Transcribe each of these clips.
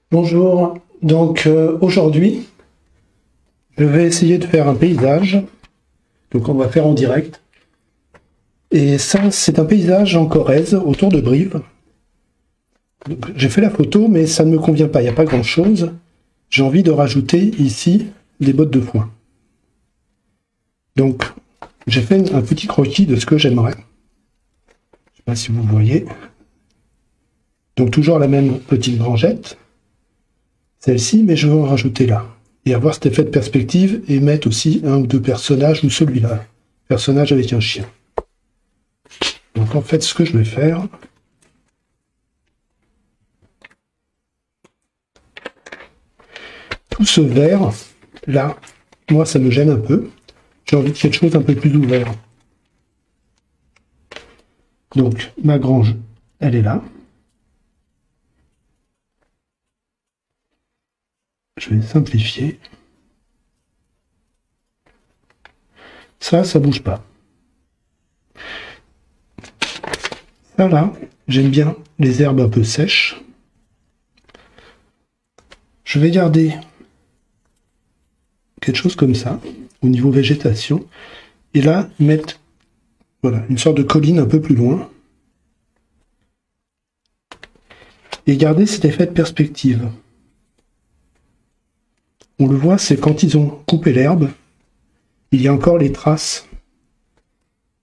Bonjour, donc aujourd'hui je vais essayer de faire un paysage, donc on va faire en direct. Et ça c'est un paysage en Corrèze, autour de Brive. J'ai fait la photo mais ça ne me convient pas, il n'y a pas grand chose. J'ai envie de rajouter ici des bottes de foin. Donc j'ai fait un petit croquis de ce que j'aimerais. Je ne sais pas si vous voyez. Donc toujours la même petite grangette. Celle-ci, mais je vais en rajouter là. Et avoir cet effet de perspective et mettre aussi un ou deux personnages, ou celui-là. Personnage avec un chien. Donc en fait, ce que je vais faire, tout ce vert, là, moi ça me gêne un peu. J'ai envie de quelque chose un peu plus ouvert. Donc ma grange, elle est là. Je vais simplifier. Ça bouge pas. Ça là, j'aime bien les herbes un peu sèches. Je vais garder quelque chose comme ça, au niveau végétation. Et là, mettre voilà, une sorte de colline un peu plus loin. Et garder cet effet de perspective. On le voit, c'est quand ils ont coupé l'herbe, il y a encore les traces.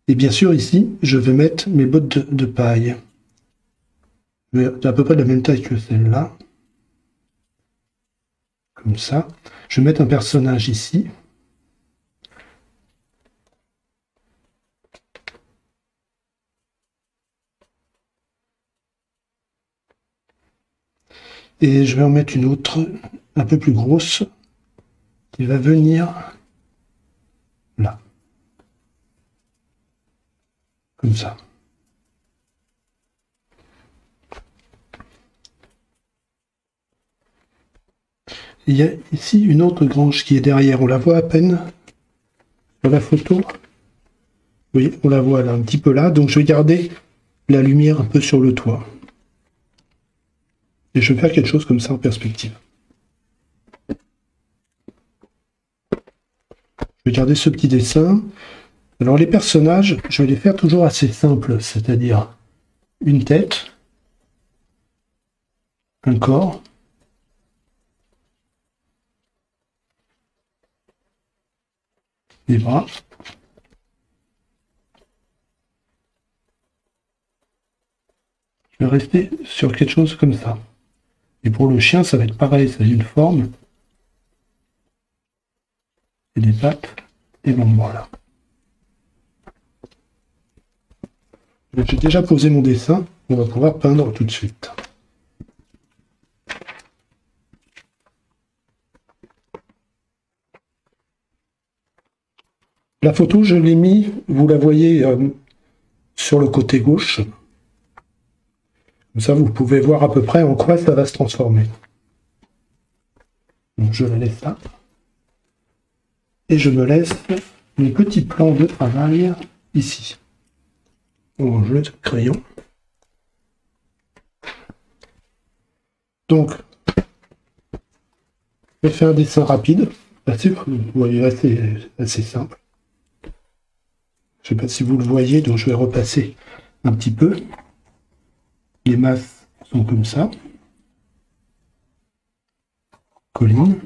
Et bien sûr, ici, je vais mettre mes bottes de paille. À peu près de la même taille que celle-là. Comme ça. Je vais mettre un personnage ici. Et je vais en mettre une autre, un peu plus grosse, qui va venir là. Comme ça. Il y a ici une autre grange qui est derrière. On la voit à peine sur la photo. Oui, on la voit là, un petit peu là. Donc je vais garder la lumière un peu sur le toit. Et je vais faire quelque chose comme ça en perspective. Je vais garder ce petit dessin. Alors les personnages, je vais les faire toujours assez simples, c'est-à-dire une tête, un corps, des bras, je vais rester sur quelque chose comme ça. Et pour le chien, ça va être pareil, ça a une forme, et des pattes, et l'ombre là. J'ai déjà posé mon dessin, on va pouvoir peindre tout de suite. La photo, je l'ai mis, vous la voyez sur le côté gauche. Comme ça, vous pouvez voir à peu près en quoi ça va se transformer. Donc je la laisse là. Et je me laisse mes petits plans de travail ici. On jeu de crayon. Donc, je vais faire un dessin rapide, vous voyez, assez simple. Je ne sais pas si vous le voyez, donc je vais repasser un petit peu. Les masses sont comme ça. Colline.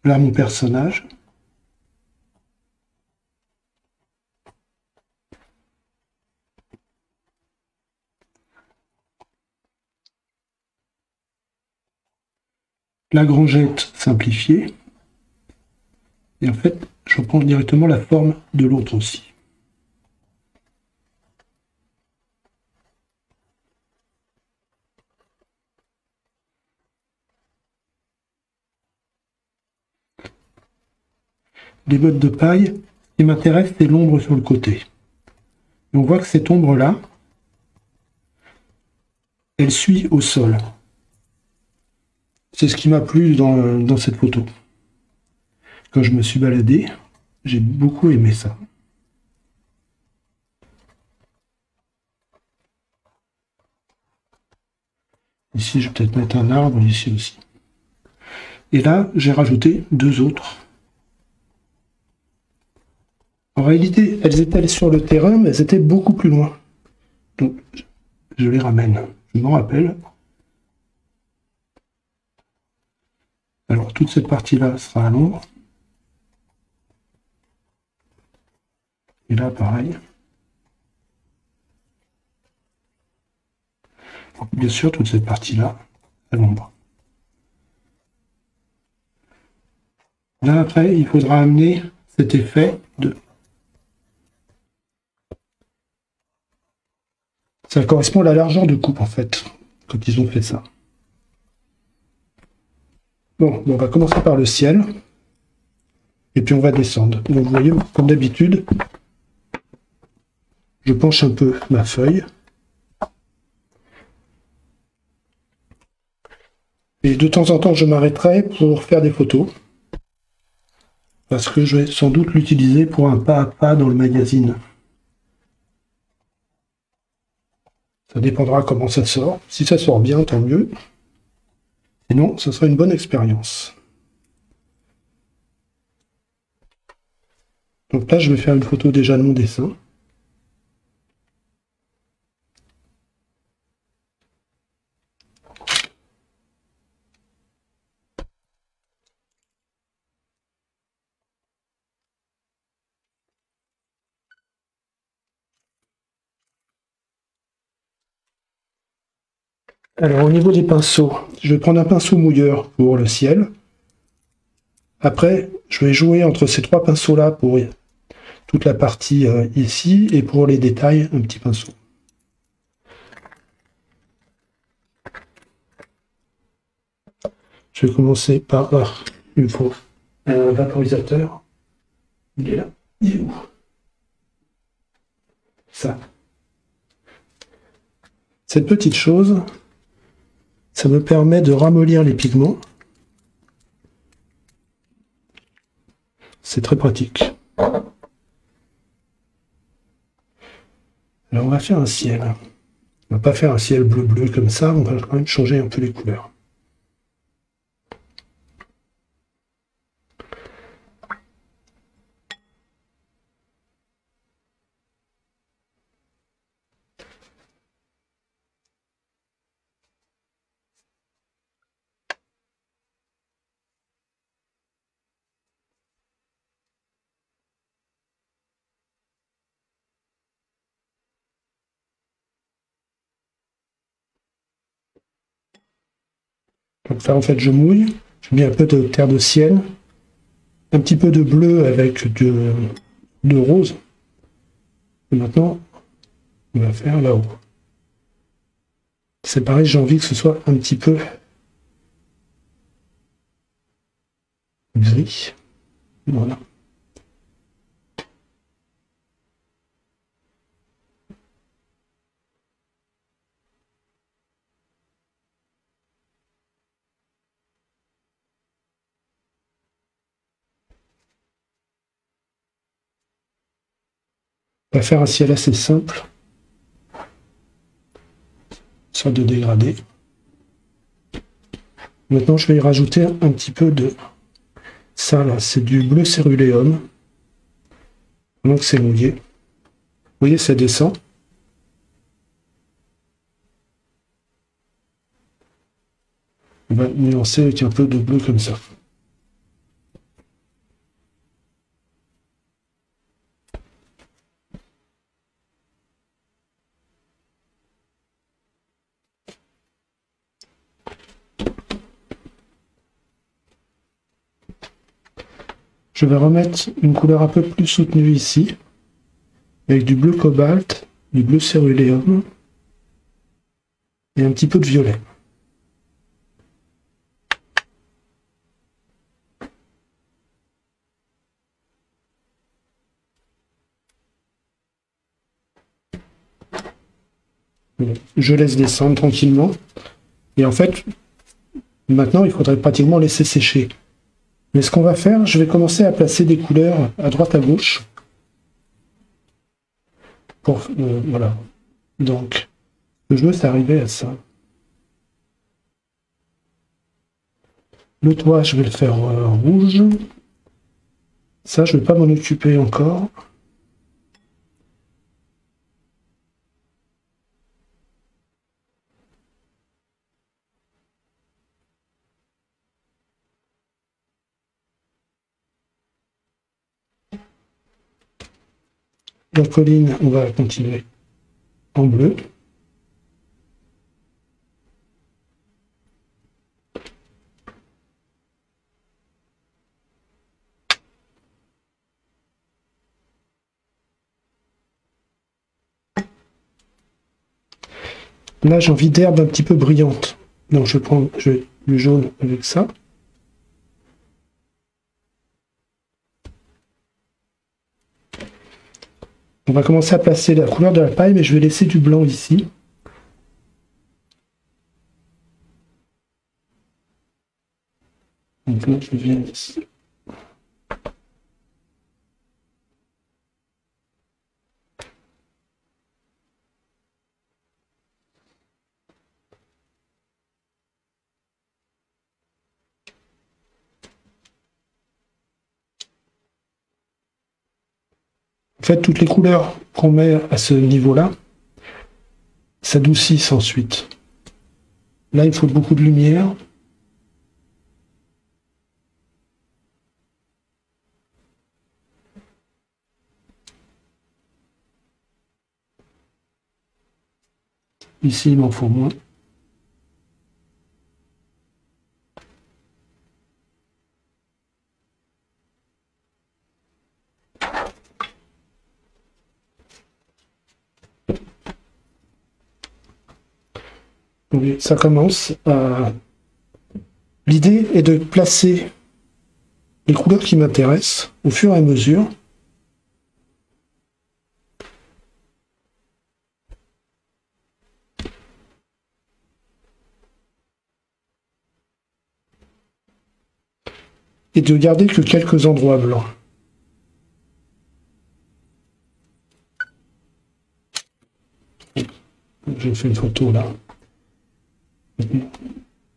Là, mon personnage. La grangette simplifiée. Et en fait, je reprends directement la forme de l'autre aussi. Les bottes de paille, ce qui m'intéresse, c'est l'ombre sur le côté. Et on voit que cette ombre-là, elle suit au sol. C'est ce qui m'a plu dans cette photo. Quand je me suis baladé, j'ai beaucoup aimé ça. Ici, je vais peut-être mettre un arbre, ici aussi. Et là, j'ai rajouté 2 autres. En réalité, elles étaient sur le terrain, mais elles étaient beaucoup plus loin. Donc, je les ramène. Je m'en rappelle. Alors, toute cette partie-là sera à l'ombre. Et là, pareil. Bien sûr, toute cette partie-là à l'ombre. Là, après, il faudra amener cet effet de... Ça correspond à la largeur de coupe, en fait, quand ils ont fait ça. Bon, on va commencer par le ciel. Et puis on va descendre. Donc vous voyez, comme d'habitude, je penche un peu ma feuille. Et de temps en temps, je m'arrêterai pour faire des photos. Parce que je vais sans doute l'utiliser pour un pas à pas dans le magazine. Ça dépendra comment ça sort. Si ça sort bien, tant mieux. Sinon, ce sera une bonne expérience. Donc là, je vais faire une photo déjà de mon dessin. Alors au niveau des pinceaux, je vais prendre un pinceau mouilleur pour le ciel. Après, je vais jouer entre ces 3 pinceaux-là pour toute la partie ici, et pour les détails, un petit pinceau. Je vais commencer par... il me faut un vaporisateur. Il est là. Il est où? Ça. Cette petite chose, ça me permet de ramollir les pigments. C'est très pratique. Alors on va faire un ciel. On va pas faire un ciel bleu-bleu comme ça, on va quand même changer un peu les couleurs. Donc là, en fait, je mouille. Je mets un peu de terre de ciel. Un petit peu de bleu avec de rose. Et maintenant, on va faire là-haut. C'est pareil, j'ai envie que ce soit un petit peu gris. Voilà. On va faire un ciel assez simple. Une sorte de dégradé. Maintenant, je vais y rajouter un petit peu de... Ça, là, c'est du bleu céruléum. Donc, c'est mouillé. Vous voyez, ça descend. On va nuancer avec un peu de bleu comme ça. Je vais remettre une couleur un peu plus soutenue ici, avec du bleu cobalt, du bleu céruléum et un petit peu de violet. Je laisse descendre tranquillement. Et en fait, maintenant, il faudrait pratiquement laisser sécher. Mais ce qu'on va faire, je vais commencer à placer des couleurs à droite à gauche. Voilà. Donc, ce que je veux, c'est arriver à ça. Le toit, je vais le faire rouge. Ça, je ne vais pas m'en occuper encore. La colline, on va continuer en bleu. Là, j'ai envie d'herbe un petit peu brillante. Donc, je prends du jaune avec ça. On va commencer à placer la couleur de la paille, mais je vais laisser du blanc ici. Donc là, je viens ici. En fait, toutes les couleurs qu'on met à ce niveau-là s'adoucissent ensuite. Là, il faut beaucoup de lumière. Ici, il m'en faut moins. Oui, ça commence. L'idée est de placer les couleurs qui m'intéressent au fur et à mesure. Et de garder que quelques endroits blancs. J'ai fait une photo là.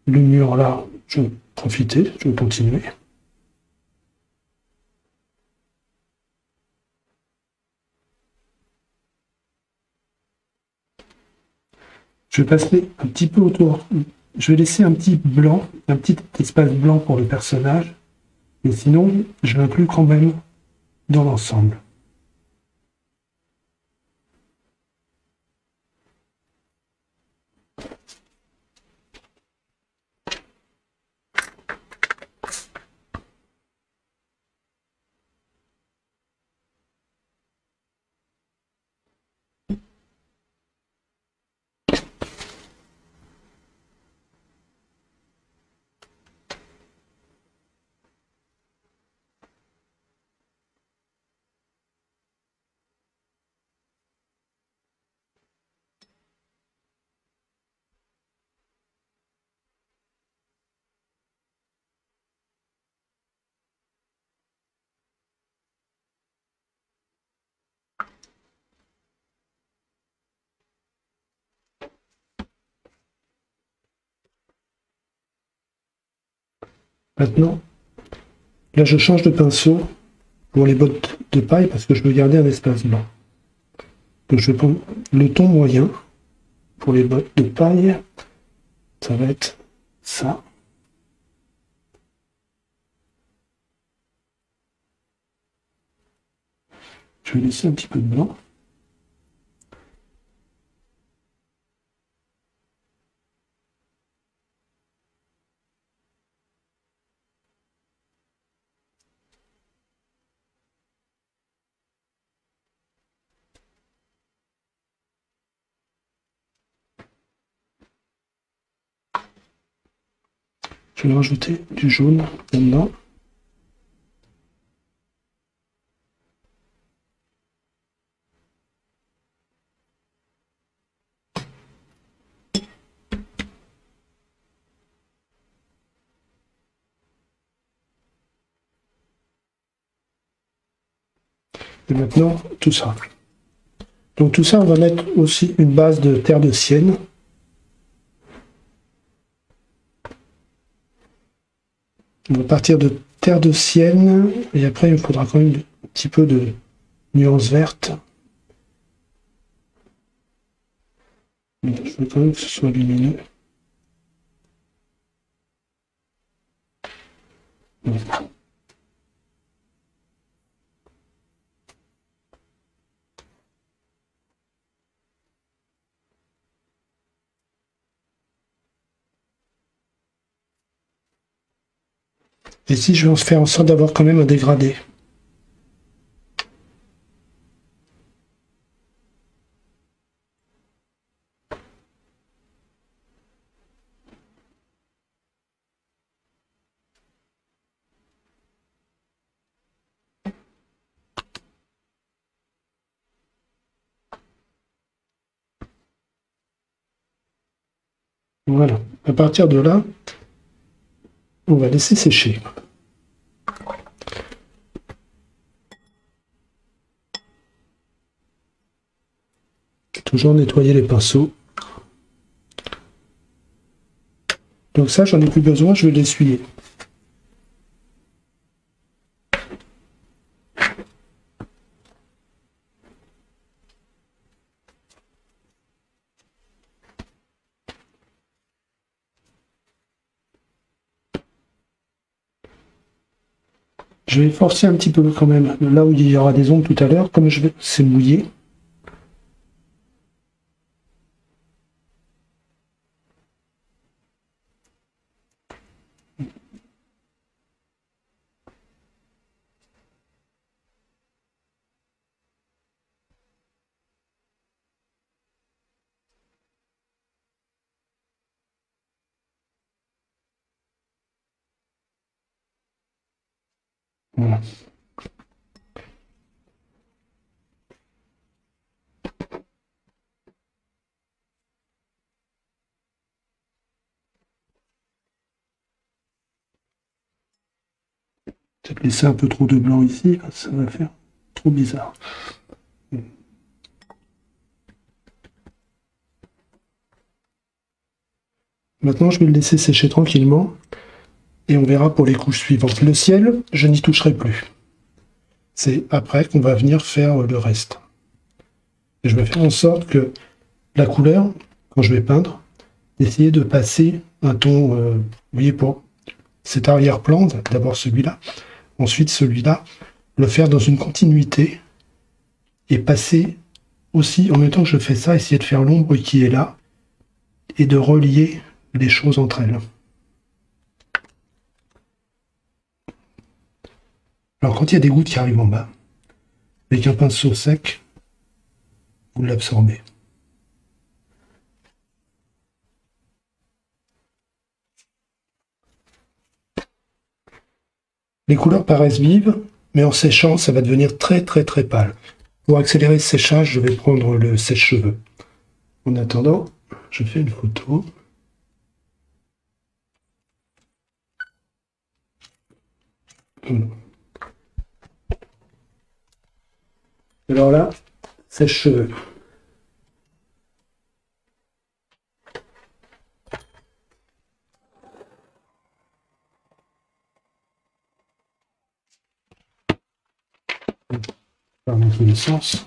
Le mur là, je vais profiter, je vais continuer. Je vais passer un petit peu autour. Je vais laisser un petit blanc, un petit espace blanc pour le personnage. Et sinon, je l'inclus quand même dans l'ensemble. Maintenant, là je change de pinceau pour les bottes de paille parce que je veux garder un espace blanc. Donc je vais prendre le ton moyen pour les bottes de paille. Ça va être ça. Je vais laisser un petit peu de blanc. Je vais rajouter du jaune là-dedans. Et maintenant, tout ça. Donc tout ça, on va mettre aussi une base de terre de sienne. On va partir de terre de sienne, et après il me faudra quand même un petit peu de nuance verte. Je veux quand même que ce soit lumineux. Voilà. Et ici, je vais faire en sorte d'avoir quand même un dégradé. Voilà. À partir de là, on va laisser sécher. Toujours nettoyer les pinceaux. Donc ça, j'en ai plus besoin, je vais l'essuyer. Je vais forcer un petit peu quand même, là où il y aura des ombres tout à l'heure, comme c'est mouillé. Voilà. Peut-être laisser un peu trop de blanc ici, ça va faire trop bizarre. Maintenant, je vais le laisser sécher tranquillement et on verra pour les couches suivantes. Le ciel, je n'y toucherai plus. C'est après qu'on va venir faire le reste. Et je vais faire en sorte que la couleur, quand je vais peindre, essayer de passer un ton, vous voyez, pour cet arrière-plan, d'abord celui-là, ensuite celui-là, le faire dans une continuité et passer aussi, en même temps que je fais ça, essayer de faire l'ombre qui est là et de relier les choses entre elles. Alors quand il y a des gouttes qui arrivent en bas, avec un pinceau sec, vous l'absorbez. Les couleurs paraissent vives, mais en séchant, ça va devenir très très très pâle. Pour accélérer ce séchage, je vais prendre le sèche-cheveux. En attendant, je fais une photo. Alors là, sèche-cheveux. Dans tous les sens.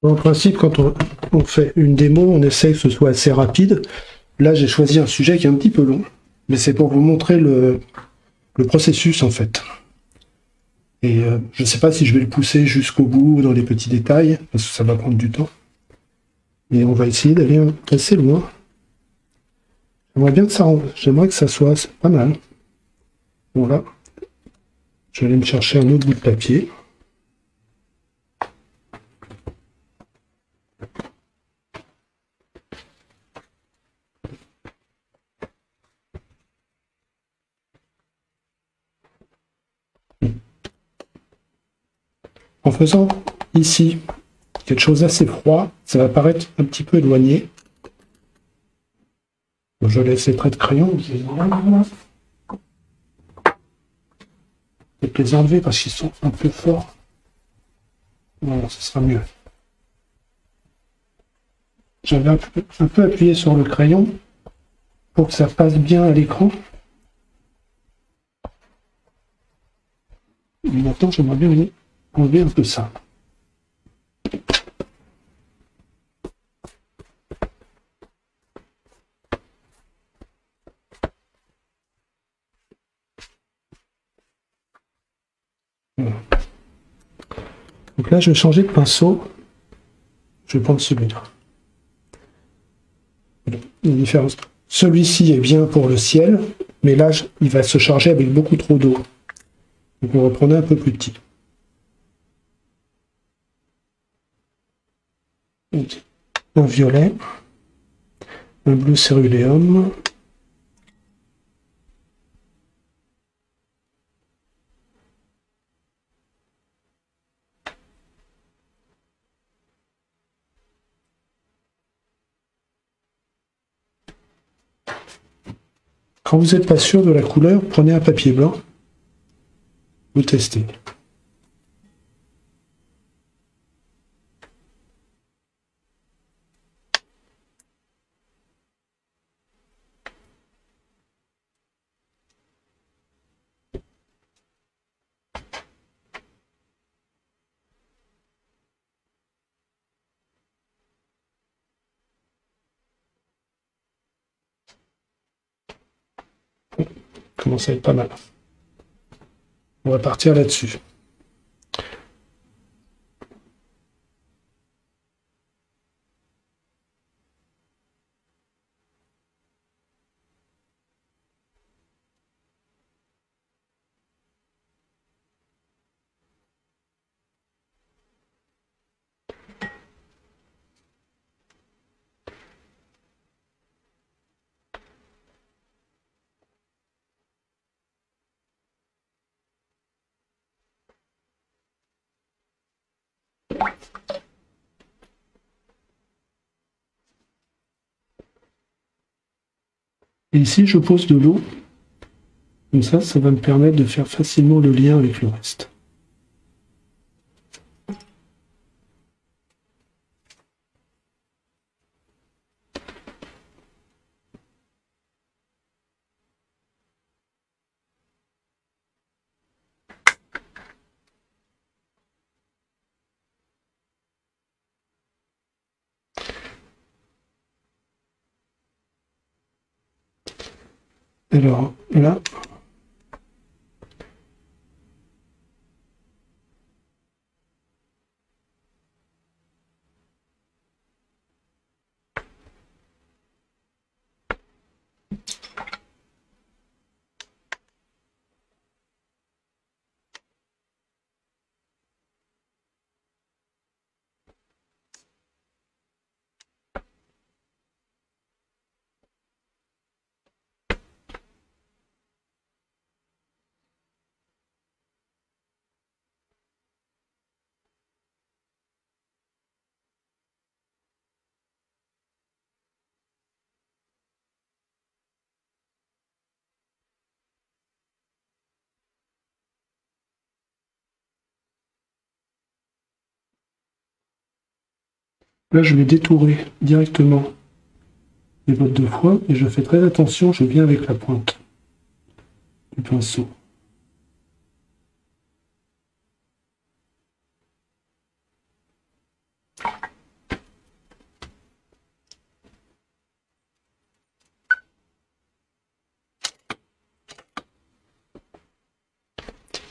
En principe, quand on fait une démo, on essaye que ce soit assez rapide. Là, j'ai choisi un sujet qui est un petit peu long, mais c'est pour vous montrer le processus en fait. Et je ne sais pas si je vais le pousser jusqu'au bout dans les petits détails, parce que ça va prendre du temps. Et on va essayer d'aller assez loin. J'aimerais que ça soit pas mal. Bon là, je vais aller me chercher un autre bout de papier. En faisant ici quelque chose d'assez froid, ça va paraître un petit peu éloigné. Je laisse les traits de crayon. Peut-être les enlever parce qu'ils sont un peu forts. Voilà, ce sera mieux. J'avais un peu appuyé sur le crayon pour que ça passe bien à l'écran. Maintenant, j'aimerais bien enlever un peu ça. Voilà. Donc là, je vais changer de pinceau. Je vais prendre celui-là. Une différence. Celui-ci est bien pour le ciel, mais là, il va se charger avec beaucoup trop d'eau. Donc on va prendre un peu plus petit. Un violet, un bleu céruléum, quand vous n'êtes pas sûr de la couleur, prenez un papier blanc, vous testez. Commence à être pas mal. On va partir là-dessus. Et ici, je pose de l'eau. Comme ça va me permettre de faire facilement le lien avec le reste. Alors là, je vais détourer directement les bottes de foin et je fais très attention, je viens avec la pointe du pinceau.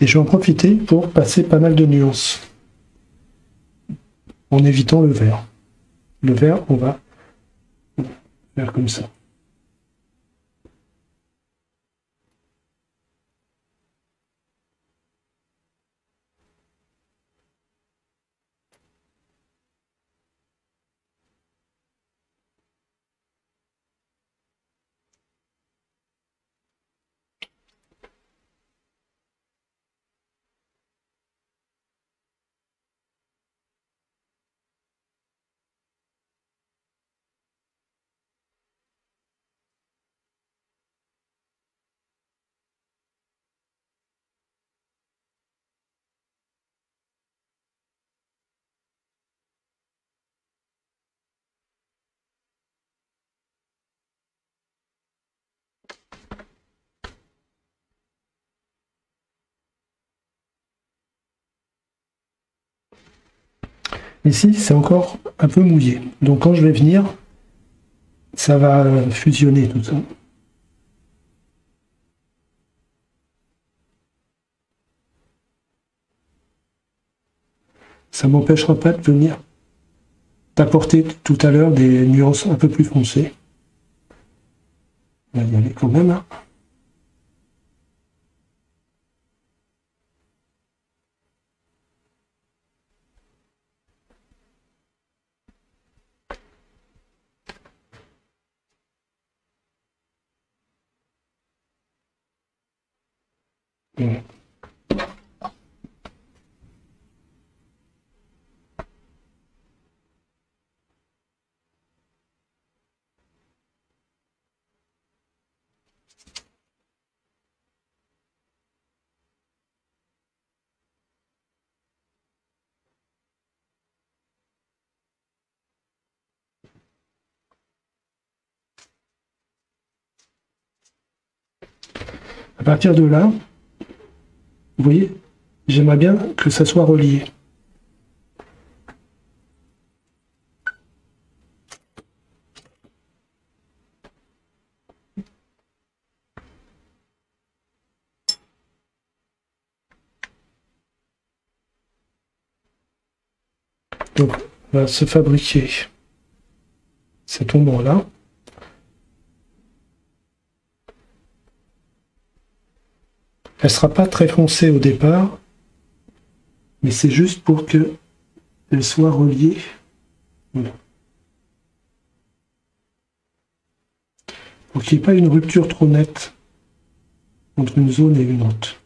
Et je vais en profiter pour passer pas mal de nuances, en évitant le vert. Le vert, on va faire comme ça. Ici, c'est encore un peu mouillé. Donc quand je vais venir, ça va fusionner tout ça. Ça m'empêchera pas de venir d'apporter tout à l'heure des nuances un peu plus foncées. On va y aller quand même. Voilà. À partir de là, vous voyez, j'aimerais bien que ça soit relié. Donc, on va se fabriquer cette ombre-là. Elle ne sera pas très foncée au départ, mais c'est juste pour qu'elle soit reliée. Voilà. Pour qu'il n'y ait pas une rupture trop nette entre une zone et une autre.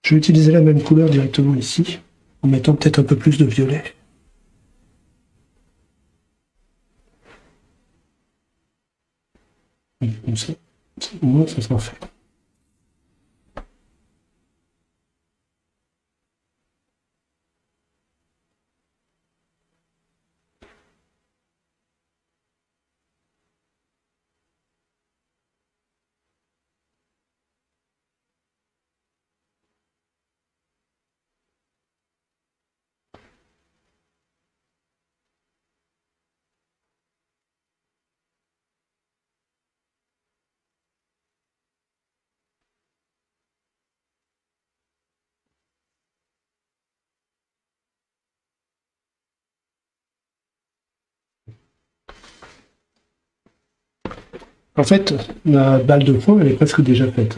Je vais utiliser la même couleur directement ici, en mettant peut-être un peu plus de violet. Comme ça, au moins ça sera fait. En fait, la balle de poing, elle est presque déjà faite.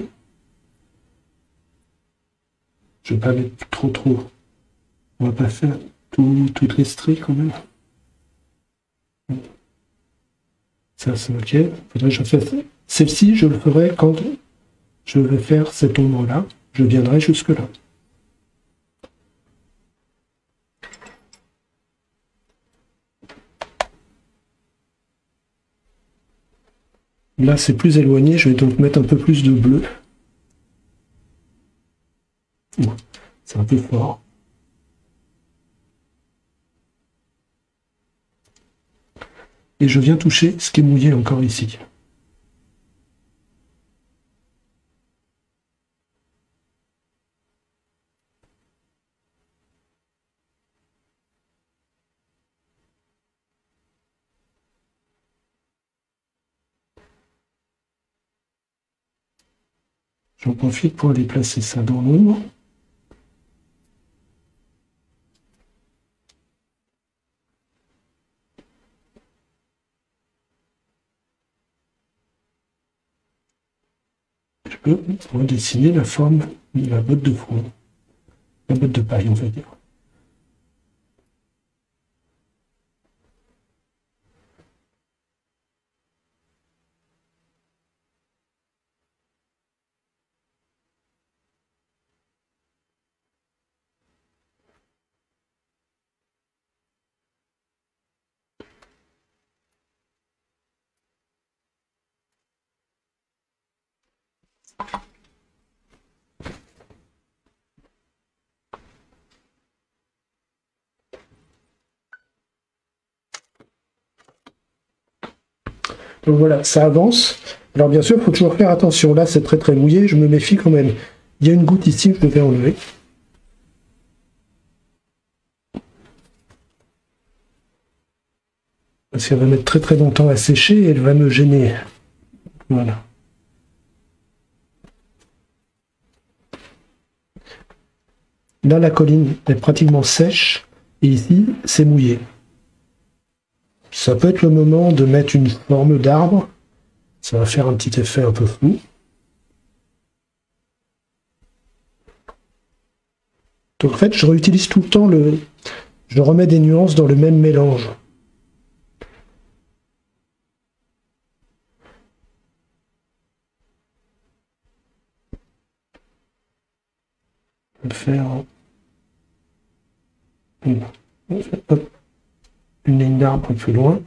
Je ne vais pas mettre trop. On va pas faire tout restreint quand même. Ça, c'est ok. Faudrait que je fasse. Celle-ci, je le ferai quand je vais faire cette ombre-là. Je viendrai jusque-là. Là, c'est plus éloigné. Je vais donc mettre un peu plus de bleu. C'est un peu fort. Et je viens toucher ce qui est mouillé encore ici. J'en profite pour aller placer ça dans l'ombre. Je peux redessiner la forme de la botte de foin. La botte de paille, on va dire. Donc voilà, ça avance. Alors bien sûr, il faut toujours faire attention. Là, c'est très très mouillé, je me méfie quand même. Il y a une goutte ici que je vais enlever. Parce qu'elle va mettre très très longtemps à sécher et elle va me gêner. Voilà. Là, la colline est pratiquement sèche et ici, c'est mouillé. Ça peut être le moment de mettre une forme d'arbre. Ça va faire un petit effet un peu flou. Donc en fait, je réutilise tout le temps je remets des nuances dans le même mélange. Je vais faire une ligne d'arbre un peu plus loin.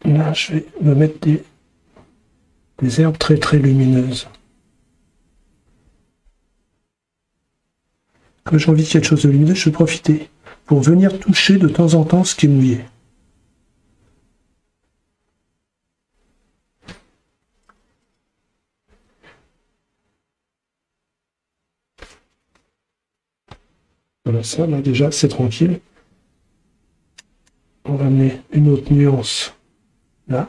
Là, je vais me mettre des herbes très très lumineuses. Quand j'ai envie de quelque chose de lumineux, je vais profiter pour venir toucher de temps en temps ce qui est mouillé. Voilà, ça, là, déjà, c'est tranquille. On va amener une autre nuance là.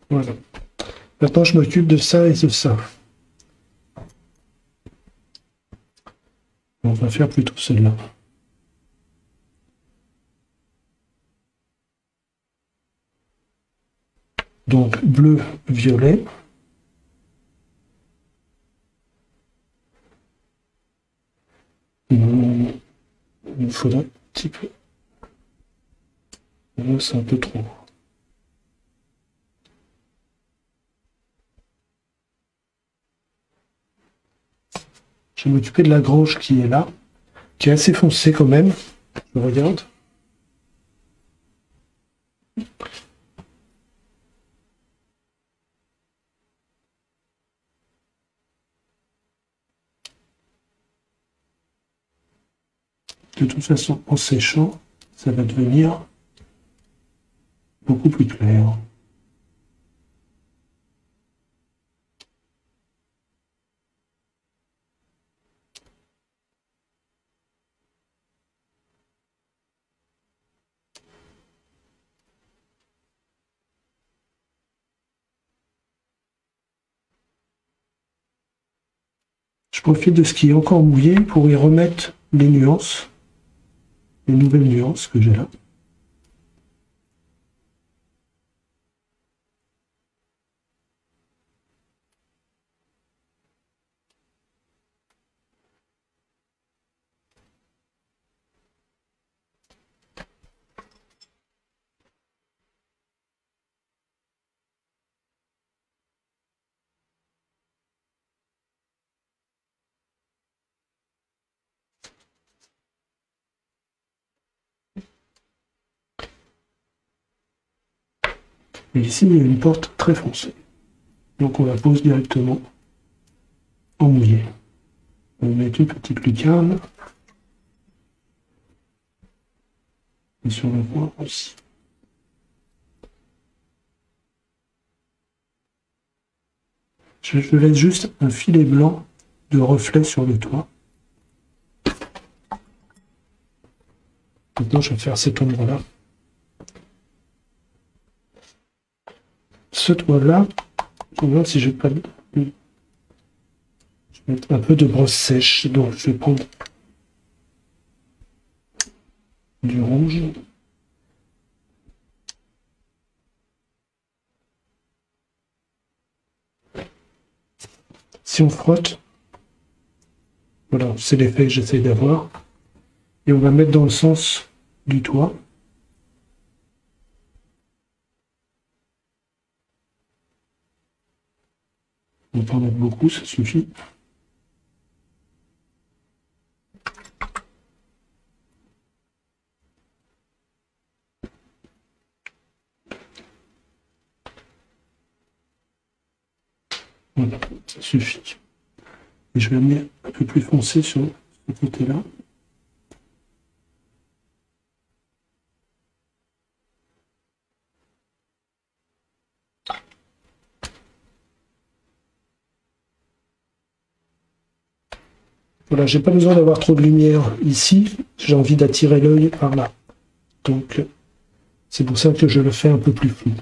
Voilà. Maintenant, je m'occupe de ça et de ça. On va faire plutôt celle-là. Donc, bleu, violet. Il me faudrait un petit peu. Là, c'est un peu trop. Je vais m'occuper de la grange qui est là, qui est assez foncée quand même. Je regarde. De toute façon, en séchant, ça va devenir beaucoup plus clair. Je profite de ce qui est encore mouillé pour y remettre les nuances, les nouvelles nuances que j'ai là. Et ici, il y a une porte très foncée. Donc on la pose directement en mouillé. On va mettre une petite lucarne. Et sur le coin aussi. Je laisse juste un filet blanc de reflet sur le toit. Maintenant, je vais faire cette ombre-là. Ce toit-là, je vais voir si je vais pas... Je vais mettre un peu de brosse sèche, donc je vais prendre du rouge. Si on frotte, voilà, c'est l'effet que j'essaie d'avoir. Et on va mettre dans le sens du toit. On peut en mettre beaucoup, ça suffit. Voilà, ça suffit. Et je vais amener un peu plus foncé sur ce côté-là. Voilà, j'ai pas besoin d'avoir trop de lumière ici, j'ai envie d'attirer l'œil par là. Donc, c'est pour ça que je le fais un peu plus flou.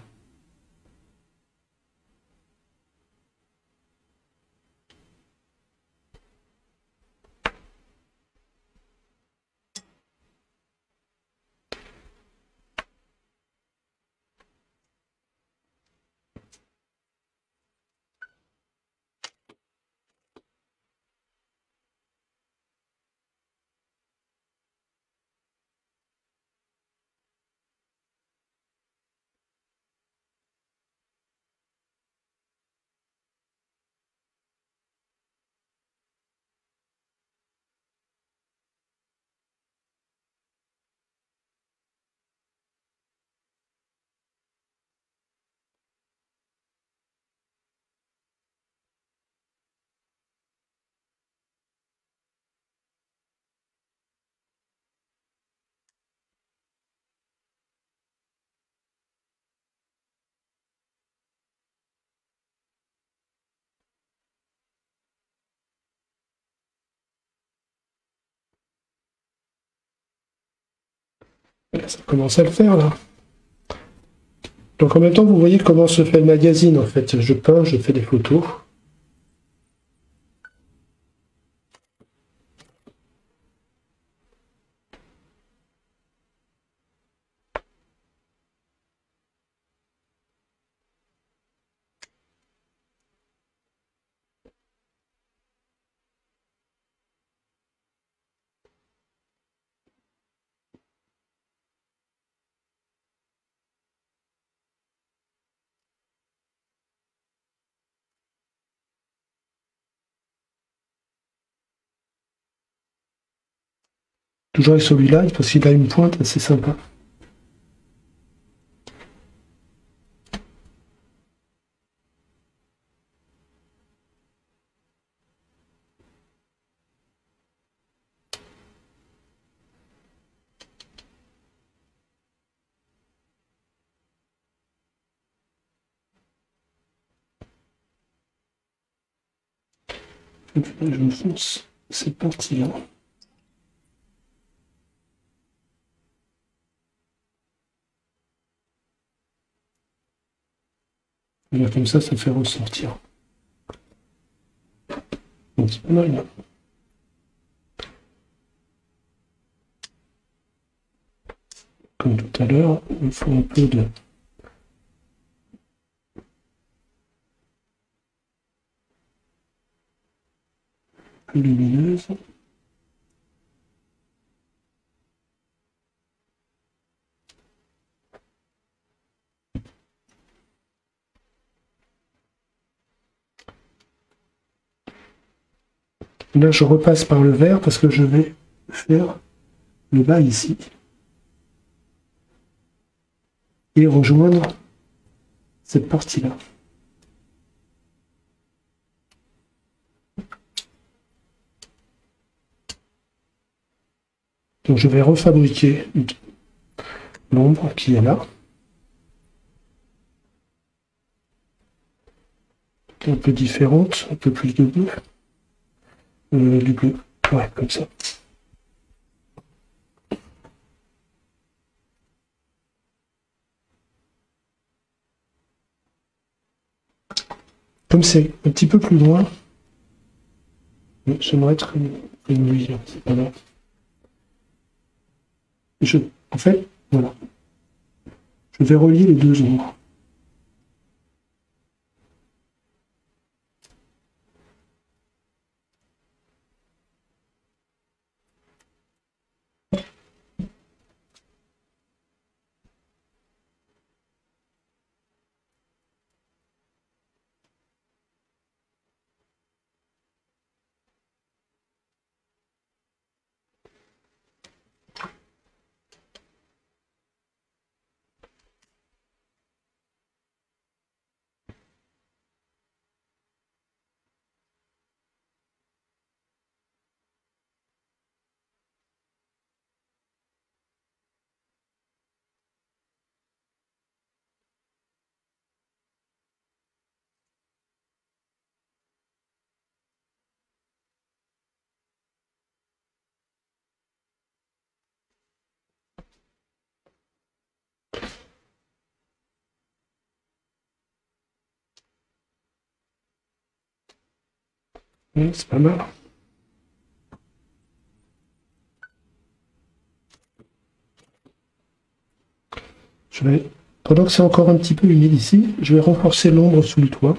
Voilà, ça commence à le faire là. Donc en même temps, vous voyez comment se fait le magazine en fait. Je peins, je fais des photos. Toujours avec celui-là, parce qu'il a une pointe assez sympa. Je fonce cette partie-là. Et là, comme ça fait ressortir. Donc c'est pas mal là. Comme tout à l'heure, il faut un peu de plus lumineuse. Là, je repasse par le vert parce que je vais faire le bas ici. Et rejoindre cette partie-là. Donc je vais refabriquer l'ombre qui est là. un peu différente, un peu plus de bleu. Du bleu, ouais, comme ça. Comme c'est un petit peu plus loin, j'aimerais être une nuit, c'est pas là. En fait, voilà. Je vais relier les deux ombres. C'est pas mal. Pendant que c'est encore un petit peu humide ici, je vais renforcer l'ombre sous le toit.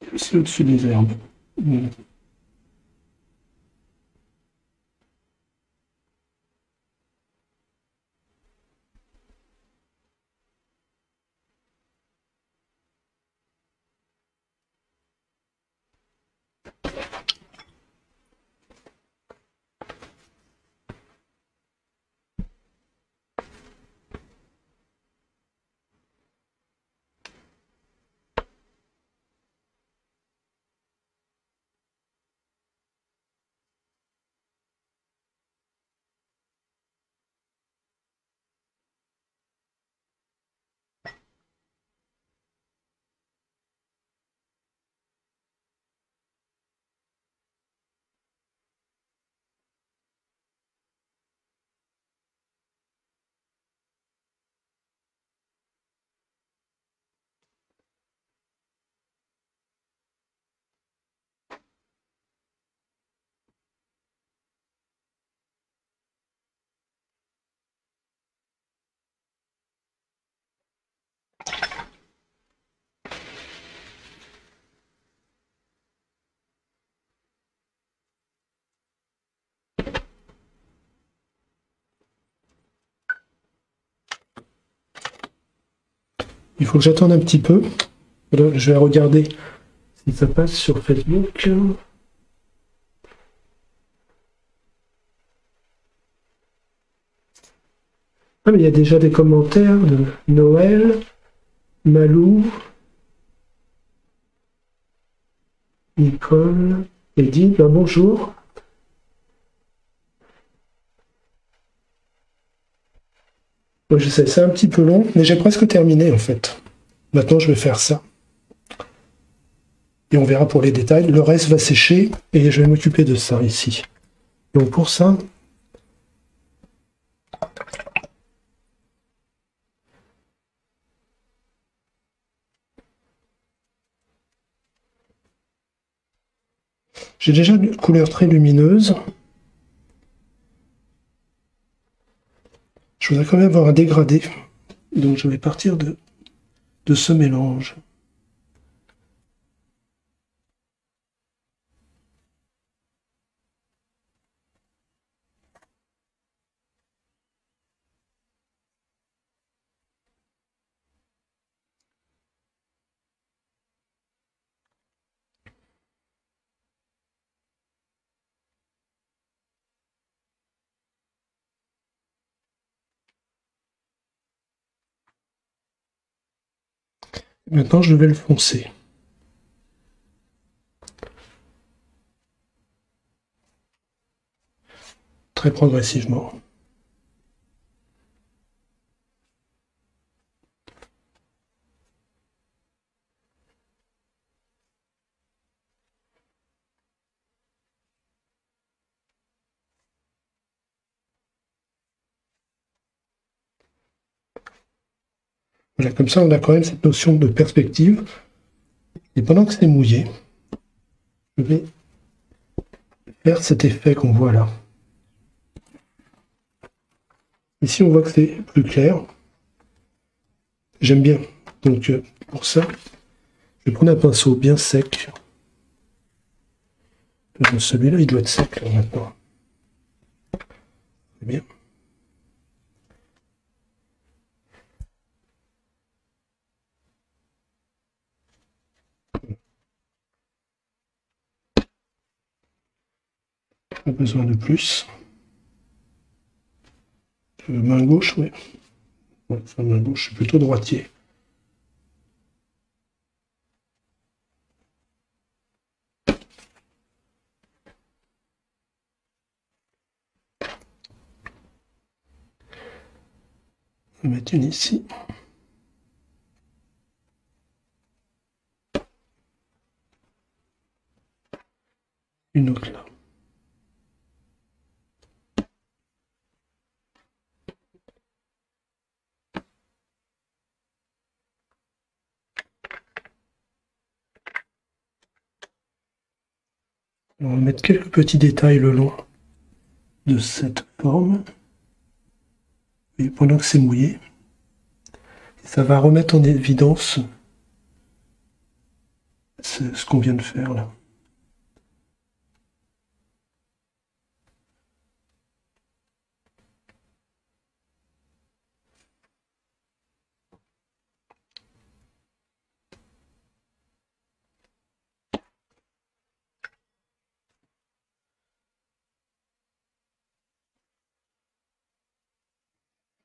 Et aussi au-dessus des herbes. Il faut que j'attende un petit peu. Là, je vais regarder si ça passe sur Facebook. Ah, mais il y a déjà des commentaires de Noël, Malou, Nicole, Edith. Ben, bonjour. Moi, je sais, c'est un petit peu long, mais j'ai presque terminé en fait. Maintenant, je vais faire ça. Et on verra pour les détails. Le reste va sécher et je vais m'occuper de ça ici. Donc pour ça, j'ai déjà une couleur très lumineuse. Je voudrais quand même avoir un dégradé. Donc je vais partir de ce mélange. Maintenant, je vais le foncer. Très progressivement. Voilà, comme ça, on a quand même cette notion de perspective. Et pendant que c'est mouillé, je vais faire cet effet qu'on voit là. Ici, on voit que c'est plus clair. J'aime bien. Donc, pour ça, je vais prendre un pinceau bien sec. Celui-là, il doit être sec là, maintenant. C'est bien. Pas besoin de plus. Main gauche, oui. Ouais, enfin, main gauche, je suis plutôt droitier. On va mettre une ici. Une autre là. On va mettre quelques petits détails le long de cette forme. Et pendant que c'est mouillé, ça va remettre en évidence ce qu'on vient de faire là.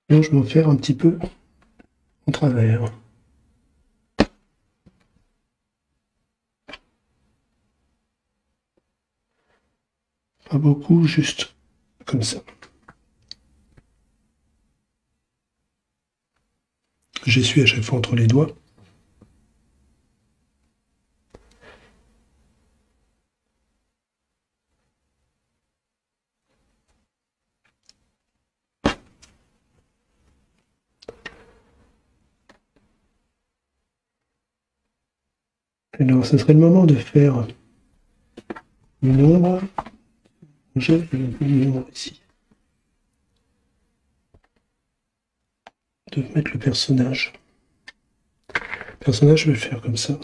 Donc je vais en faire un petit peu en travers. Pas beaucoup, juste comme ça. J'essuie à chaque fois entre les doigts. Alors, ce serait le moment de faire une ombre. J'ai une ombre ici. De mettre le personnage. Le personnage, je vais le faire comme ça.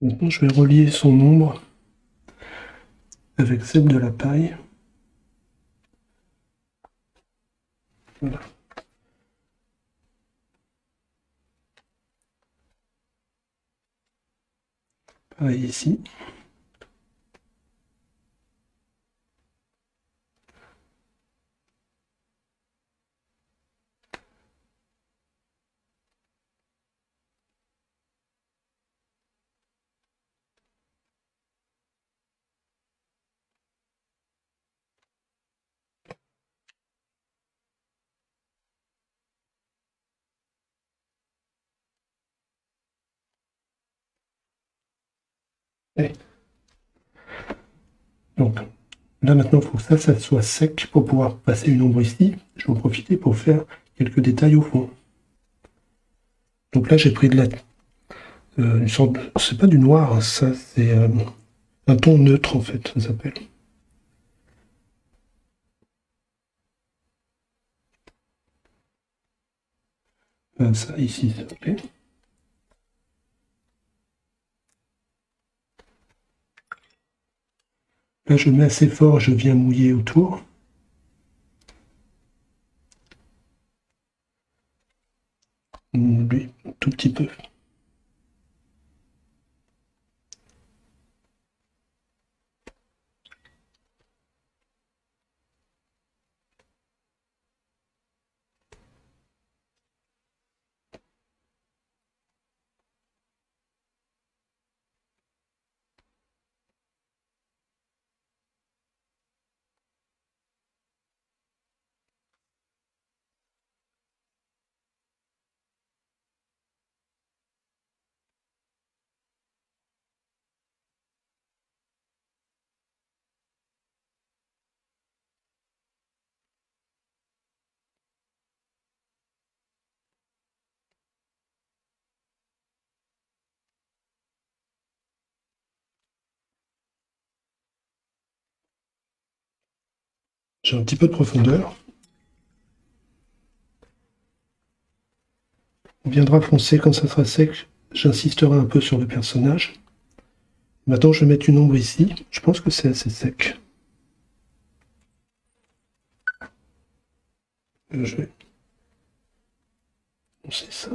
Maintenant, je vais relier son ombre avec celle de la paille. Voilà. Pareil ici. Et donc, là maintenant, il faut que ça soit sec pour pouvoir passer une ombre ici. Je vais en profiter pour faire quelques détails au fond. Donc là, j'ai pris de la... une sorte... C'est pas du noir, hein, ça, c'est un ton neutre, en fait, ça s'appelle. Ça, ici, c'est ok. Là, je mets assez fort, je viens mouiller autour. Lui, un tout petit peu. J'ai un petit peu de profondeur. On viendra foncer quand ça sera sec. J'insisterai un peu sur le personnage. Maintenant, je vais mettre une ombre ici. Je pense que c'est assez sec. Je vais foncer ça.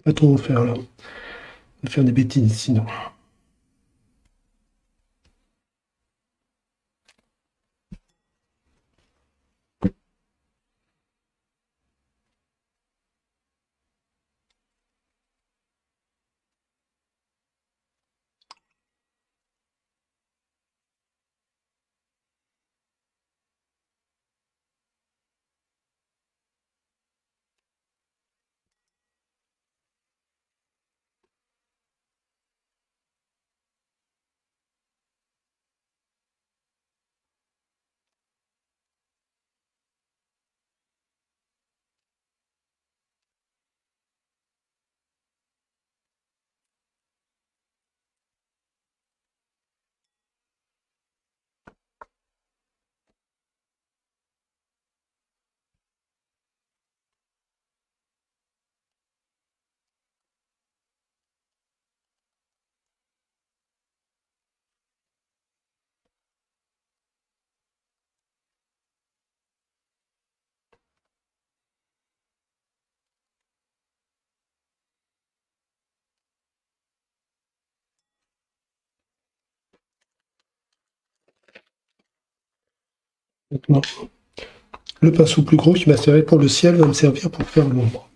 Pas trop en faire là. On va faire des bêtises sinon. Maintenant, le pinceau plus gros qui m'a servi pour le ciel va me servir pour faire l'ombre.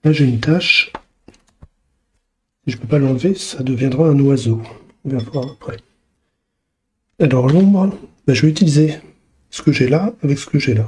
Là, j'ai une tache. Si je ne peux pas l'enlever, ça deviendra un oiseau. On va voir après. Alors, l'ombre, ben, je vais utiliser ce que j'ai là avec ce que j'ai là.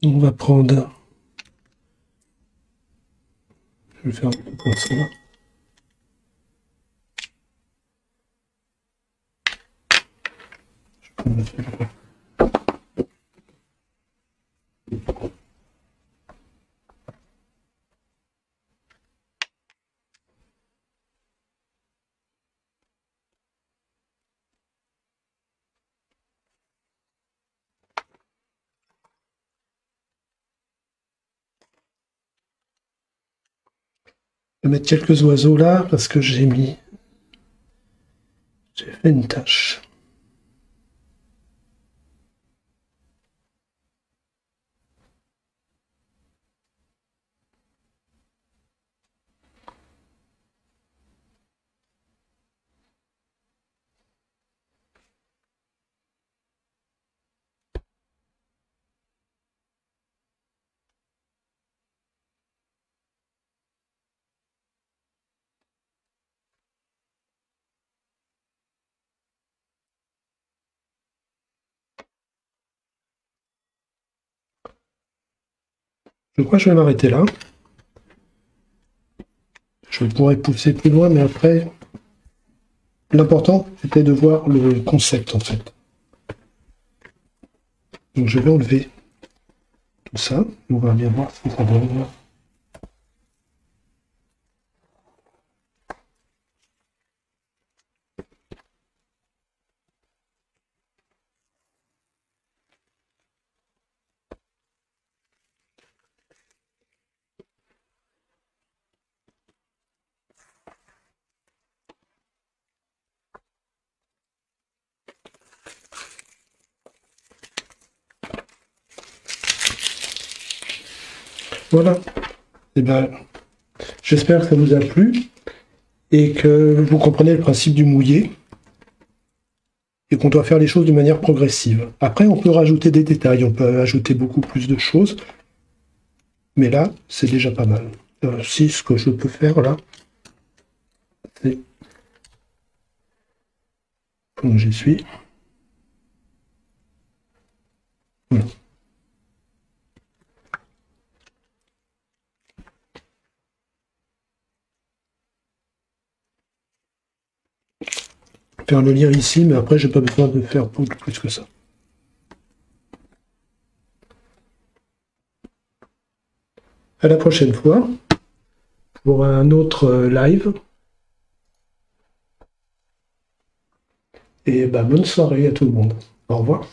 On va prendre... Je vais faire un peu comme ça. Je vais mettre quelques oiseaux là parce que j'ai fait une tâche. Je crois que je vais m'arrêter là. Je pourrais pousser plus loin, mais après, l'important, c'était de voir le concept, en fait. Donc, je vais enlever tout ça. On va bien voir ce que ça donne. Voilà. Eh ben, j'espère que ça vous a plu et que vous comprenez le principe du mouillé et qu'on doit faire les choses de manière progressive. Après, on peut rajouter des détails, on peut ajouter beaucoup plus de choses, mais là, c'est déjà pas mal. Si, ce que je peux faire là, c'est... Comme j'y suis. Voilà. Faire le lien ici, mais après, j'ai pas besoin de faire beaucoup plus que ça. À la prochaine fois pour un autre live. Et bah, bonne soirée à tout le monde. Au revoir.